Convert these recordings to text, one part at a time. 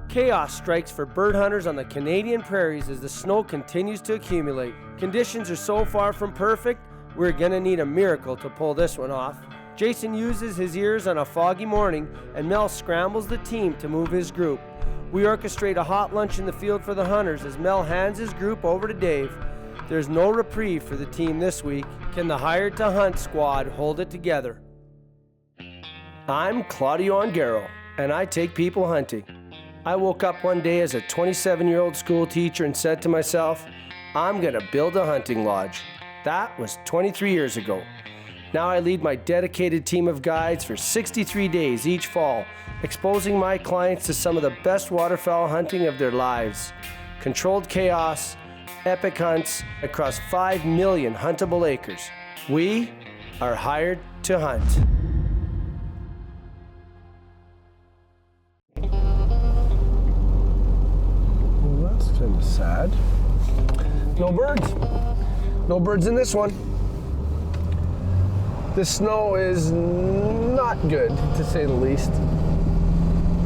Chaos strikes for bird hunters on the Canadian prairies as the snow continues to accumulate. Conditions are so far from perfect, we're gonna need a miracle to pull this one off. Jason uses his ears on a foggy morning, and Mel scrambles the team to move his group. We orchestrate a hot lunch in the field for the hunters as Mel hands his group over to Dave. There's no reprieve for the team this week. Can the Hired to Hunt squad hold it together? I'm Claudio Ongaro, and I take people hunting. I woke up one day as a 27-year-old school teacher and said to myself, I'm gonna build a hunting lodge. That was 23 years ago. Now I lead my dedicated team of guides for 63 days each fall, exposing my clients to some of the best waterfowl hunting of their lives. Controlled chaos, epic hunts across 5 million huntable acres. We are hired to hunt. Well, that's kind of sad. No birds. No birds in this one. The snow is not good, to say the least.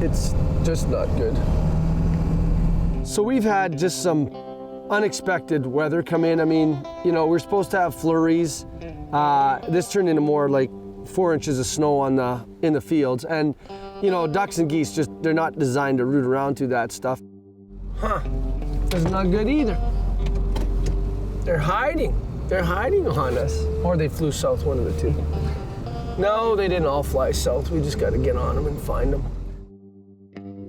It's just not good. So we've had just some unexpected weather come in. I mean, you know, we're supposed to have flurries. This turned into more like 4 inches of snow in the fields. And, you know, ducks and geese they're not designed to root around through that stuff. Huh, that's not good either. They're hiding. They're hiding on us. Or they flew south, one of the two. No, they didn't all fly south. We just got to get on them and find them.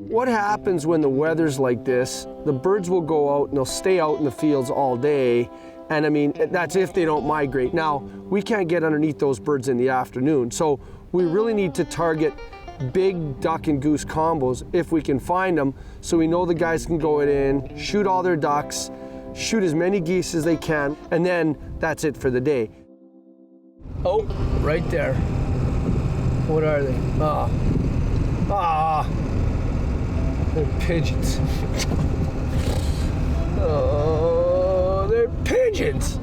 What happens when the weather's like this? The birds will go out and they'll stay out in the fields all day. And I mean, that's if they don't migrate. Now, we can't get underneath those birds in the afternoon. So we really need to target big duck and goose combos if we can find them. So we know the guys can go in, shoot all their ducks, shoot as many geese as they can, and then that's it for the day. Oh, right there. What are they? They're pigeons. Oh, they're pigeons.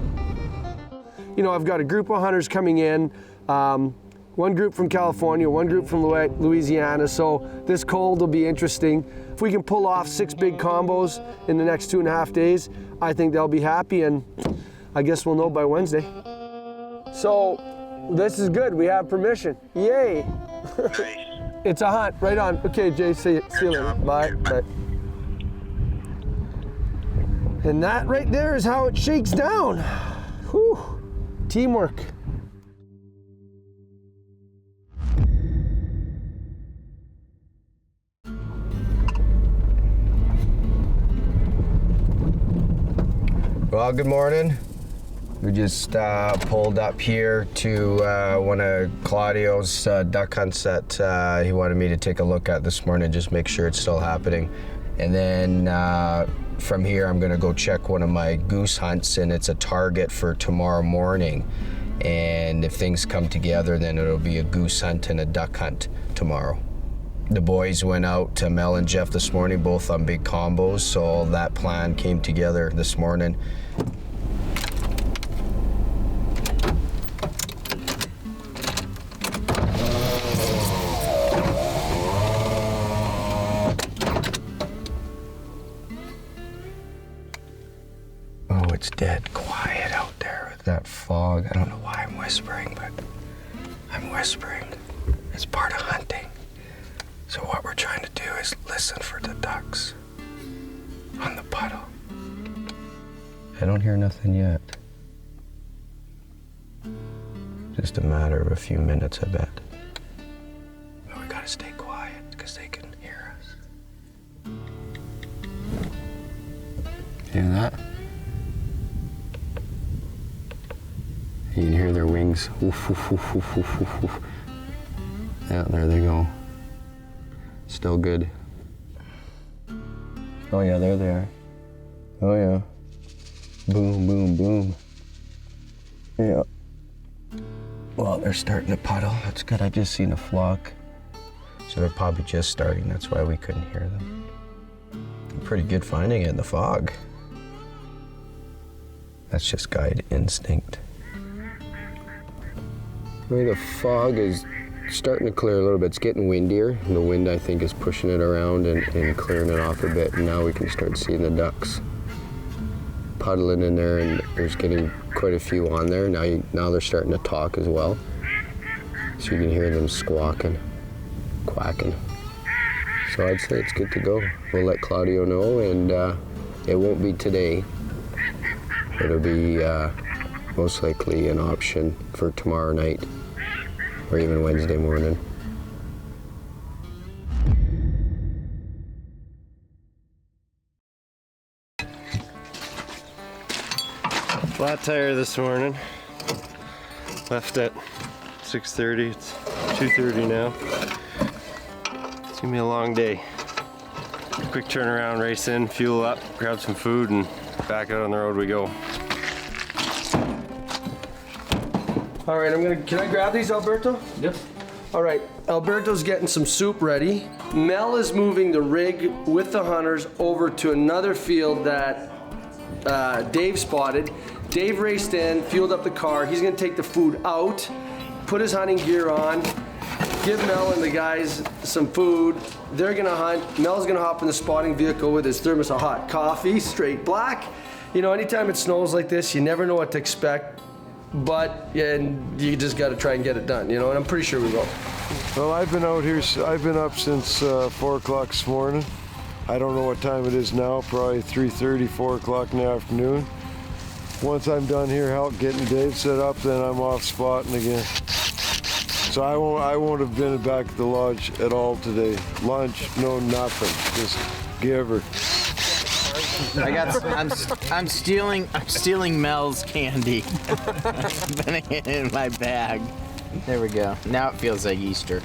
You know, I've got a group of hunters coming in, one group from California, one group from Louisiana, so this cold will be interesting. If we can pull off 6 big combos in the next 2.5 days, I think they'll be happy, and I guess we'll know by Wednesday. So this is good. We have permission. Yay. It's a hunt. Right on. Okay, Jay, see you later. Bye. Bye. And that right there is how it shakes down. Whew. Teamwork. Well, good morning. We just pulled up here to one of Claudio's duck hunts that he wanted me to take a look at this morning, just make sure it's still happening. And then from here, I'm gonna go check one of my goose hunts, and it's a target for tomorrow morning. And if things come together, then it'll be a goose hunt and a duck hunt tomorrow. The boys went out to Mel and Jeff this morning, both on big combos, so that plan came together this morning. Oh, it's dead quiet out there with that fog. I don't know why I'm whispering, but I'm whispering. It's part of hunting. So what we're trying to do is listen for the ducks on the puddle. I don't hear nothing yet. Just a matter of a few minutes, I bet. But we gotta stay quiet because they can hear us. Hear that? You can hear their wings. Woof, woof, woof, woof, woof, woof, woof. Yeah, there they go. Still good. Oh yeah, there they are. Oh yeah. Boom, boom, boom. Yeah. Well, they're starting to puddle. That's good. I just seen a flock. So they're probably just starting. That's why we couldn't hear them. Pretty good finding it in the fog. That's just guide instinct. The way the fog is starting to clear a little bit. It's getting windier. The wind, I think, is pushing it around and clearing it off a bit. And now we can start seeing the ducks puddling in there, and there's getting quite a few on there. Now they're starting to talk as well. So you can hear them squawking, quacking. So I'd say it's good to go. We'll let Claudio know, and it won't be today. It'll be most likely an option for tomorrow night or even Wednesday morning. Flat tire this morning. Left at 6:30. It's 2:30 now. It's gonna be a long day. Quick turnaround, race in, fuel up, grab some food, and back out on the road we go. All right, can I grab these, Alberto? Yep. All right, Alberto's getting some soup ready. Mel is moving the rig with the hunters over to another field that Dave spotted. Dave raced in, fueled up the car. He's gonna take the food out, put his hunting gear on, give Mel and the guys some food. They're gonna hunt. Mel's gonna hop in the spotting vehicle with his thermos of hot coffee, straight black. You know, anytime it snows like this, you never know what to expect, but and you just gotta try and get it done, you know, and I'm pretty sure we will. Well, I've been out here, I've been up since 4 o'clock this morning. I don't know what time it is now, probably 3:30, 4 o'clock in the afternoon. Once I'm done here getting Dave set up, then I'm off spotting again. So I won't have been back at the lodge at all today. Lunch, no nothing, just give her. I'm stealing Mel's candy. Putting it in my bag. There we go. Now it feels like Easter.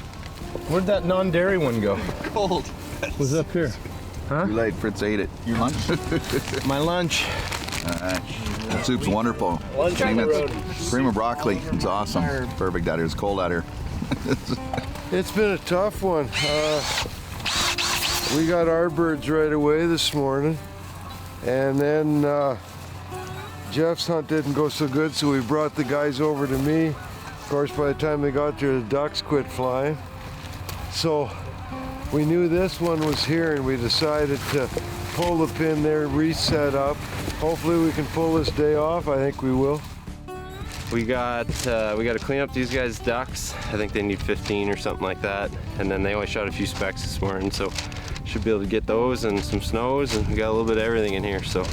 Where'd that non-dairy one go? Cold. Was up here. Huh? Too late, Fritz ate it. Your lunch? My lunch. That soup's wonderful. Lunch on the road. Cream of broccoli. It's awesome. Perfect out here. It's cold out here. It's been a tough one. We got our birds right away this morning, and then Jeff's hunt didn't go so good, so we brought the guys over to me. Of course, by the time they got there, the ducks quit flying. So we knew this one was here, and we decided to pull the pin there, reset up. Hopefully we can pull this day off. I think we will. We got to clean up these guys' ducks. I think they need 15 or something like that. And then they only shot a few specks this morning, so should be able to get those and some snows, and we got a little bit of everything in here. So,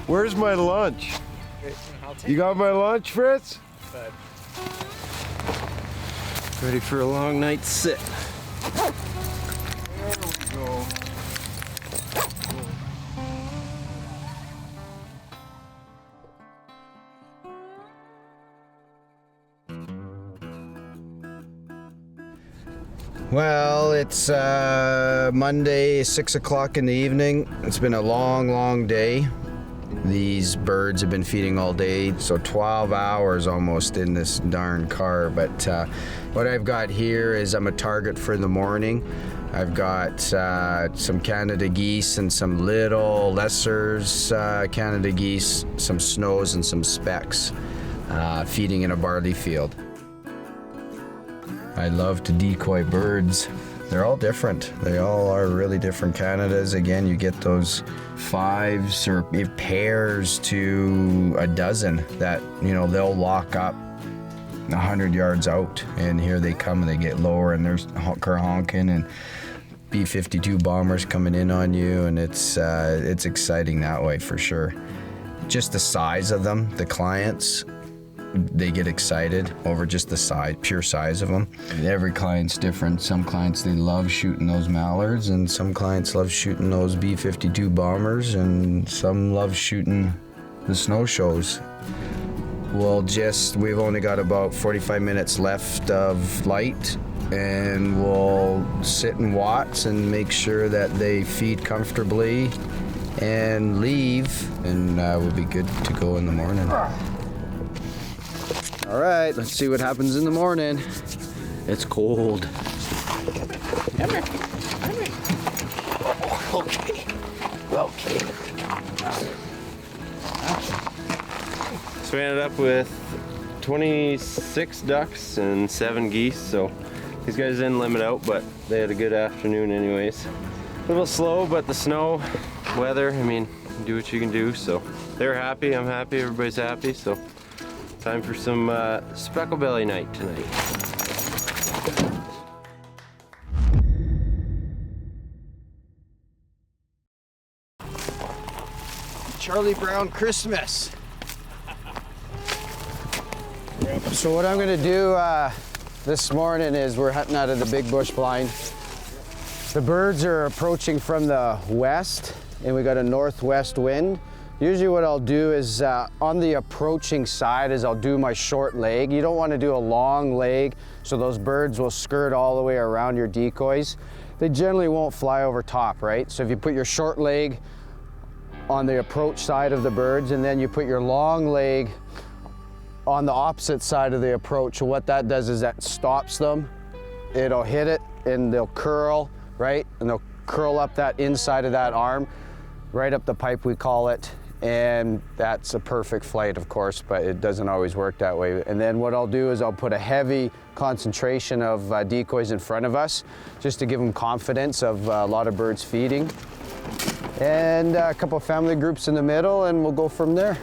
where's my lunch? You got my lunch, Fritz? ready for a long night's sit. Well, it's Monday, 6 o'clock in the evening. It's been a long day. These birds have been feeding all day, so 12 hours almost in this darn car. But what I've got here is I'm a target for the morning. I've got some Canada geese and some little lessers Canada geese, some snows and some specks feeding in a barley field. I love to decoy birds. They're all different. They all are really different Canadas. Again, you get those 5s or pairs to a dozen that, you know, they'll lock up 100 yards out, and here they come and they get lower, and there's honking and B-52 bombers coming in on you, and it's exciting that way for sure. Just the size of them, the clients, they get excited over just the size, pure size of them. Every client's different. Some clients, they love shooting those mallards, and some clients love shooting those B-52 bombers, and some love shooting the snow shows. We've only got about 45 minutes left of light, and we'll sit and watch and make sure that they feed comfortably and leave, and we'll be good to go in the morning. All right, let's see what happens in the morning. It's cold. Come here. Come here. Okay. So we ended up with 26 ducks and 7 geese, so these guys didn't limit out, but they had a good afternoon anyways. A little slow, but the snow, weather, I mean, do what you can do, so they're happy, I'm happy, everybody's happy, so time for some specklebelly night tonight. Charlie Brown Christmas. So what I'm gonna do this morning is we're hunting out of the big bush blind. The birds are approaching from the west and we got a northwest wind. Usually what I'll do is on the approaching side is I'll do my short leg. You don't want to do a long leg so those birds will skirt all the way around your decoys. They generally won't fly over top, right? So if you put your short leg on the approach side of the birds and then you put your long leg on the opposite side of the approach, what that does is that stops them. It'll hit it and they'll curl, right? And they'll curl up that inside of that arm, right up the pipe we call it. And that's a perfect flight, of course, but it doesn't always work that way. And then what I'll do is I'll put a heavy concentration of decoys in front of us just to give them confidence of a lot of birds feeding. And a couple of family groups in the middle and we'll go from there.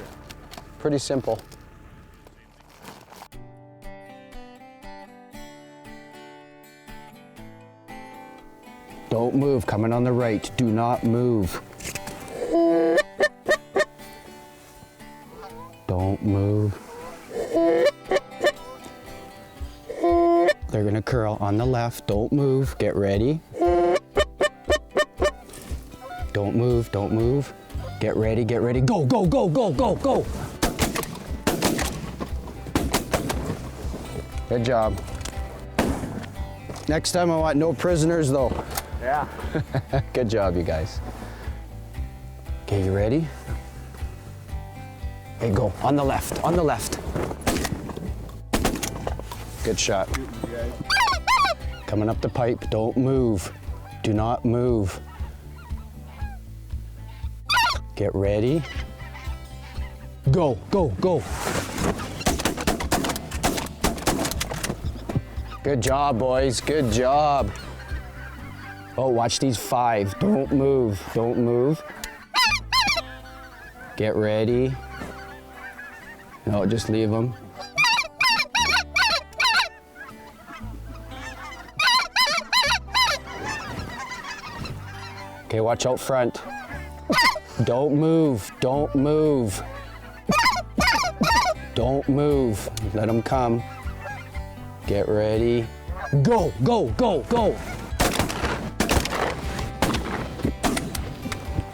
Pretty simple. Don't move, coming on the right, do not move. Don't move. They're gonna curl on the left, don't move, get ready. Don't move, don't move. Get ready, go, go, go, go, go, go. Good job. Next time I want no prisoners though. Yeah. Good job, you guys. Okay, you ready? Okay, go, on the left, on the left. Good shot. Coming up the pipe, don't move. Do not move. Get ready. Go, go, go. Good job, boys, good job. Oh, watch these 5. Don't move, don't move. Get ready. No, just leave them. Okay, watch out front. Don't move, don't move. Don't move, let them come. Get ready. Go, go, go, go.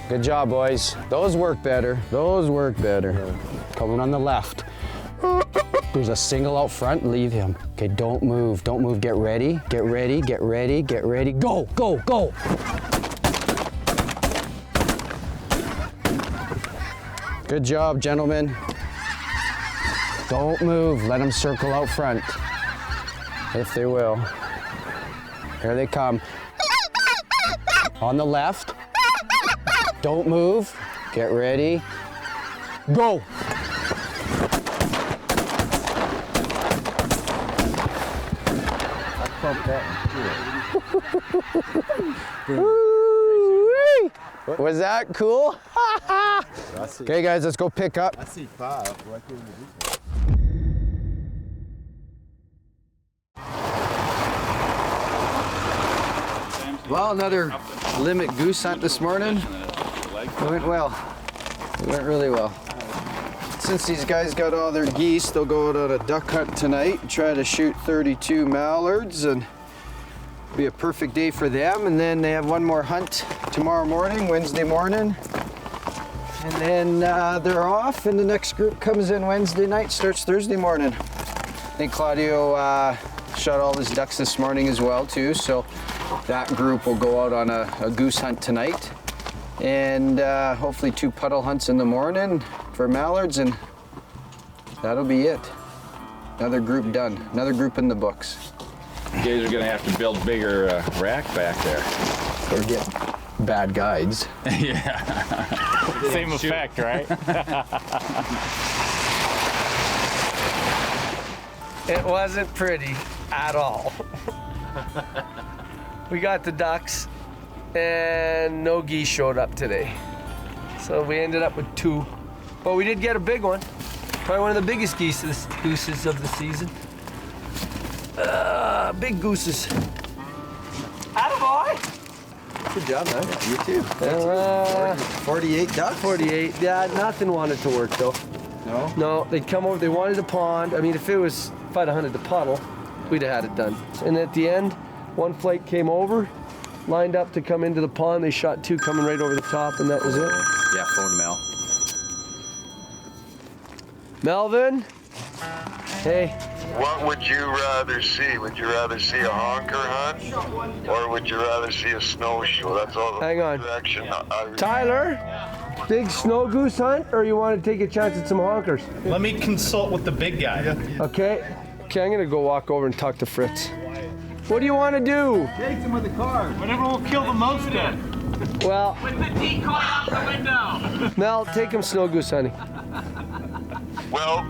Good job, boys. Those work better, those work better. Coming on the left. There's a single out front, leave him. Okay, don't move, get ready, get ready, get ready, get ready. Go, go, go. Good job, gentlemen. Don't move, let them circle out front. If they will. Here they come. On the left. Don't move, get ready. Go. Was that cool? Okay, guys, let's go pick up. I see 5. Why couldn't you do that? Well, another limit goose hunt this morning. It went well. It went really well. Since these guys got all their geese, they'll go out on a duck hunt tonight and try to shoot 32 mallards, and be a perfect day for them. And then they have one more hunt tomorrow morning, Wednesday morning. And then they're off, and the next group comes in Wednesday night, starts Thursday morning. I think Claudio shot all his ducks this morning as well too, so that group will go out on a goose hunt tonight. And hopefully 2 puddle hunts in the morning for mallards, and that'll be it. Another group done, another group in the books. You guys are gonna have to build bigger rack back there. Or get bad guides. Yeah. Same effect, right? It wasn't pretty at all. We got the ducks and no geese showed up today. So we ended up with 2. But we did get a big one. Probably one of the biggest gooses of the season. Big gooses. Attaboy! Good job, man. You too. 48 ducks? 48. Yeah, nothing wanted to work though. No? No, they'd come over, they wanted a pond. I mean, if I'd have hunted the puddle, we'd have had it done. And at the end, one flight came over, lined up to come into the pond. They shot 2 coming right over the top, and that was it. Yeah, phone Mel. Melvin? Hey. What would you rather see? Would you rather see a honker hunt, or would you rather see a snowshoe? That's all the Hang on. direction Tyler? Big snow goose hunt, or you want to take a chance at some honkers? Let me consult with the big guy. Okay. Okay, I'm gonna go walk over and talk to Fritz. What do you want to do? Take him with the car. Whatever will kill the most then. Well, With the decoy out the window. Mel, take him snow goose hunting. Well,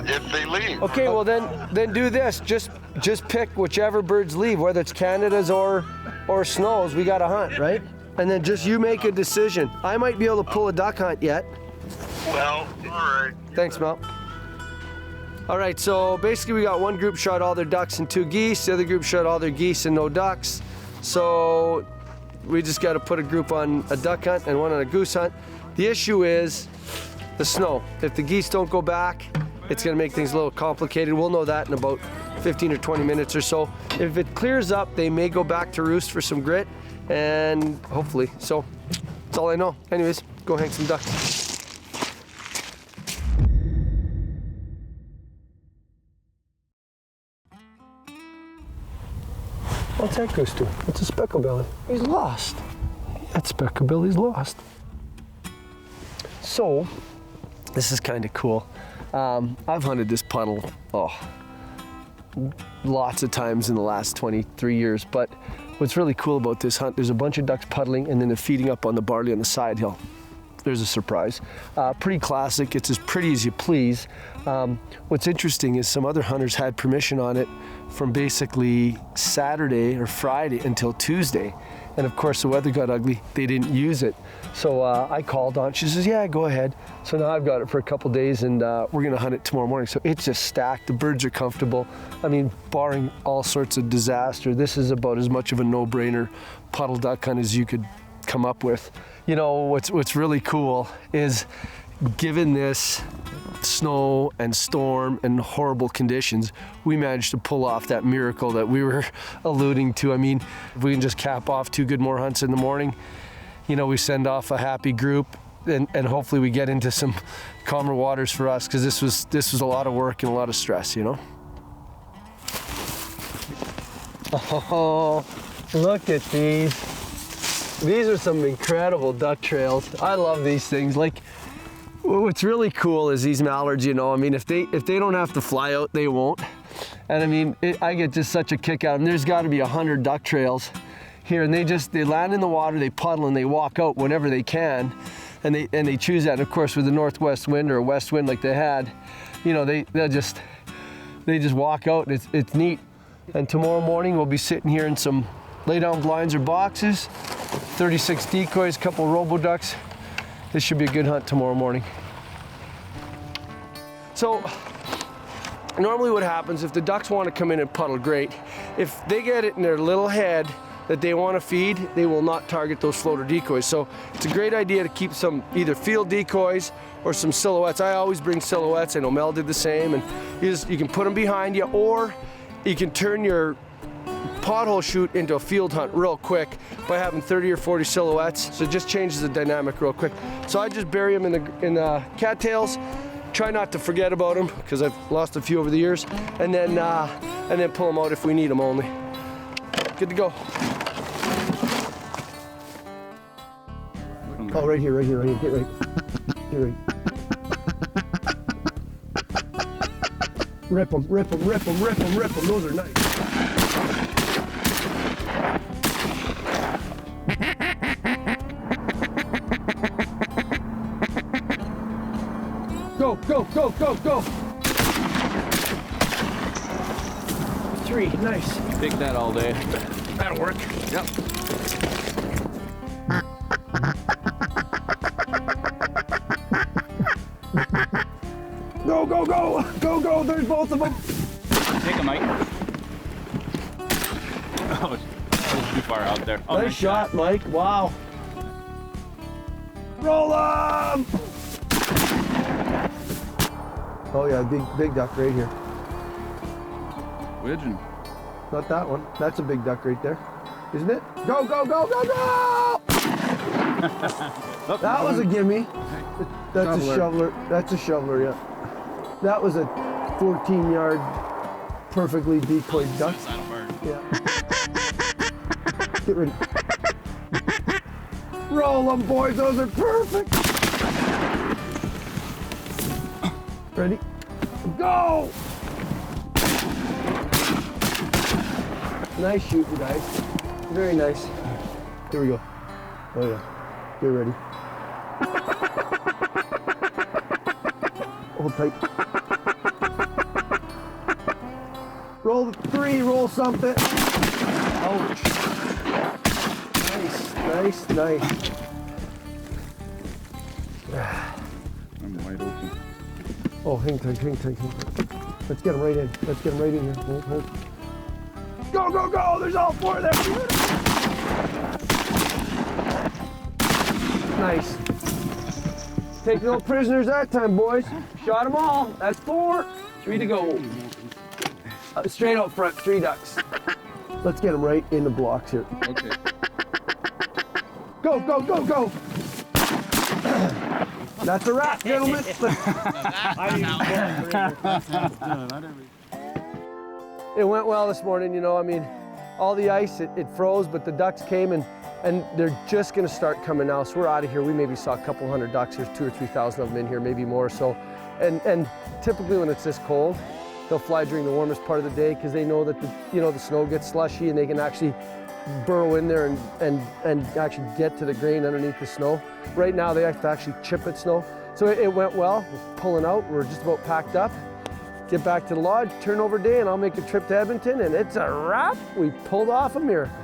if they leave. Okay, well then do this. Just pick whichever birds leave, whether it's Canadas or snows. We got to hunt, right? And then just you make a decision. I might be able to pull a duck hunt yet. Well, all right. Thanks, Mel. All right, so basically we got one group shot all their ducks and 2 geese. The other group shot all their geese and no ducks. So we just got to put a group on a duck hunt and one on a goose hunt. The issue is the snow. If the geese don't go back, it's gonna make things a little complicated. We'll know that in about 15 or 20 minutes or so. If it clears up, they may go back to roost for some grit, and hopefully. So that's all I know. Anyways, go hang some ducks. What's that goose doing? It's a specklebelly. He's lost. That specklebelly's lost. So, this is kind of cool. I've hunted this puddle, lots of times in the last 23 years, but what's really cool about this hunt, there's a bunch of ducks puddling and then they're feeding up on the barley on the side hill. There's a surprise. Pretty classic, it's as pretty as you please. What's interesting is some other hunters had permission on it from basically Saturday or Friday until Tuesday. And of course the weather got ugly, they didn't use it. So I called on, she says, yeah, go ahead. So now I've got it for a couple days and we're gonna hunt it tomorrow morning. So it's just stacked, the birds are comfortable. I mean, barring all sorts of disaster, this is about as much of a no-brainer puddle duck hunt as you could come up with. You know, what's really cool is given this snow and storm and horrible conditions, we managed to pull off that miracle that we were alluding to. I mean, if we can just cap off 2 good more hunts in the morning, you know, we send off a happy group and hopefully we get into some calmer waters for us, because this was a lot of work and a lot of stress, you know? Oh, look at these. These are some incredible duck trails. I love these things. Like, what's really cool is these mallards, you know, I mean, if they don't have to fly out, they won't. And I mean, I get just such a kick out of them. There's got to be 100 duck trails here, and they land in the water, they puddle, and they walk out whenever they can, and they choose that. And of course, with the northwest wind or west wind like they had, you know, they just walk out. And it's neat. And tomorrow morning we'll be sitting here in some lay down blinds or boxes, 36 decoys, a couple robo ducks. This should be a good hunt tomorrow morning. So normally what happens if the ducks want to come in and puddle, great. If they get it in their little head that they want to feed, they will not target those floater decoys. So it's a great idea to keep some either field decoys or some silhouettes. I always bring silhouettes. I know Mel did the same, and you can put them behind you, or you can turn your pothole shoot into a field hunt real quick by having 30 or 40 silhouettes. So it just changes the dynamic real quick. So I just bury them in the cattails. Try not to forget about them, because I've lost a few over the years, and then pull them out if we need them only. Good to go. Oh, right here. Get right. Rip them. Those are nice. Go. 3. Nice. Take that all day. That'll work. Yep. Go, go, go. Go, go. There's both of them. Take a Mike. Oh, too far out there. Oh, Nice shot, Mike. Wow. Roll 'em! Oh yeah, big duck right here. Widgeon. Not that one. That's a big duck right there, isn't it? Go, go, go, go, go! That was a gimme. That's a shoveler. That's a shoveler, yeah. That was a 14-yard perfectly decoyed duck. Yeah. Get ready. Roll them, boys. Those are perfect. Ready? Go! Nice shooting, guys. Very nice. Here we go. Oh yeah. Get ready. Hold tight. Roll 3, roll something. Ouch. Nice, nice. I'm wide open. Oh, hang tight. Let's get him right in. Let's get him right in here. Hold. Go, go, go! There's all 4 there. Nice. Take no prisoners that time, boys. Shot them all. That's 4. 3 to go. Straight out front, 3 ducks. Let's get them right in the blocks here. Okay. Go, go, go, go! That's a wrap, gentlemen. It went well this morning, you know. I mean, all the ice, it froze, but the ducks came and they're just gonna start coming now. So we're out of here. We maybe saw a couple hundred ducks. There's 2,000 or 3,000 of them in here, maybe more. So, and typically when it's this cold, they'll fly during the warmest part of the day because they know that the snow gets slushy and they can actually burrow in there and actually get to the grain underneath the snow. Right now they have to actually chip at snow. So it went well. We're pulling out. We're just about packed up. Get back to the lodge, turnover day, and I'll make a trip to Edmonton, and it's a wrap. We pulled off a miracle.